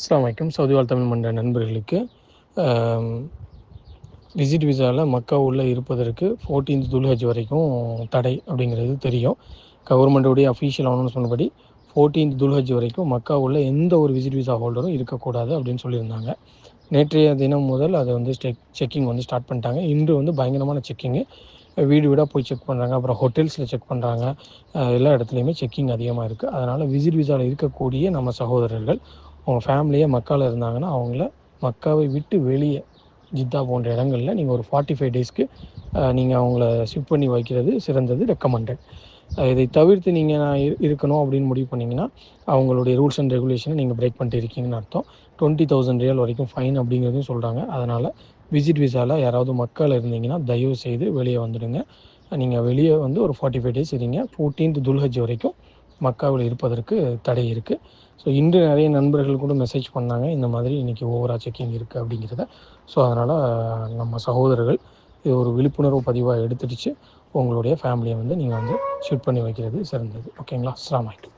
அஸ்ஸலாமு அலைக்கும். சவுதி வாழ் தமிழ் மன்ற நண்பர்களுக்கு விசிட் விசாவில் மக்கா உள்ள இருப்பதற்கு 14th துல்ஹஜ் வரைக்கும் தடை அப்படிங்கிறது தெரியும். கவர்மெண்ட்டுடைய அஃபீஷியல் அனௌன்ஸ்மெண்ட் படி 14th துல்ஹஜ் வரைக்கும் மக்கா உள்ள எந்த ஒரு விசிட் விசா ஹோல்டரும் இருக்கக்கூடாது அப்படின்னு சொல்லியிருந்தாங்க. நேற்றைய தினம் முதல் அதை வந்து செக்கிங் வந்து ஸ்டார்ட் பண்ணிட்டாங்க. இன்று வந்து பயங்கரமான செக்கிங்கு. வீடு வீடாக போய் செக் பண்ணுறாங்க. அப்புறம் ஹோட்டல்ஸில் செக் பண்ணுறாங்க. எல்லா இடத்துலையுமே செக்கிங் அதிகமாக இருக்குது. அதனால் விசிட் விசாவில் இருக்கக்கூடிய நம்ம சகோதரர்கள் உங்கள் ஃபேமிலியே மக்காவில் இருந்தாங்கன்னா அவங்கள மக்காவை விட்டு வெளியே ஜித்தா போன்ற இடங்களில் நீங்கள் ஒரு 45 டேஸ்க்கு நீங்கள் அவங்கள ஷிஃப்ட் பண்ணி வைக்கிறது சிறந்தது, ரெக்கமெண்டட். இதை தவிர்த்து நீங்கள் இருக்கணும் அப்படின்னு முடிவு பண்ணிங்கன்னா அவங்களுடைய ரூல்ஸ் அண்ட் ரெகுலேஷனை நீங்கள் பிரேக் பண்ணிட்டு இருக்கீங்கன்னு அர்த்தம். 20,000 ரியால் வரைக்கும் ஃபைன் அப்படிங்கிறதும் சொல்கிறாங்க. அதனால் விசிட் விசாவில் யாராவது மக்காவில் இருந்தீங்கன்னா தயவு செய்து வெளியே வந்துடுங்க. நீங்கள் வெளியே வந்து ஒரு 45 டேஸ் இருங்க. 14th துல்ஹஜ் வரைக்கும் மக்காவில் இருப்பதற்கு தடை இருக்குது. ஸோ இன்று நிறைய நண்பர்கள் கூட மெசேஜ் பண்ணாங்க, இந்த மாதிரி இன்றைக்கி ஓவரா செக்கிங் இருக்குது அப்படிங்கிறத. ஸோ அதனால் நம்ம சகோதரர்கள் இது ஒரு விழிப்புணர்வு பதிவாக எடுத்துடுச்சு. உங்களுடைய ஃபேமிலியை வந்து நீங்கள் வந்து ஷிஃப்ட் பண்ணி வைக்கிறது சிறந்தது. ஓகேங்களா? அஸ்ஸலாமு அலைக்கும்.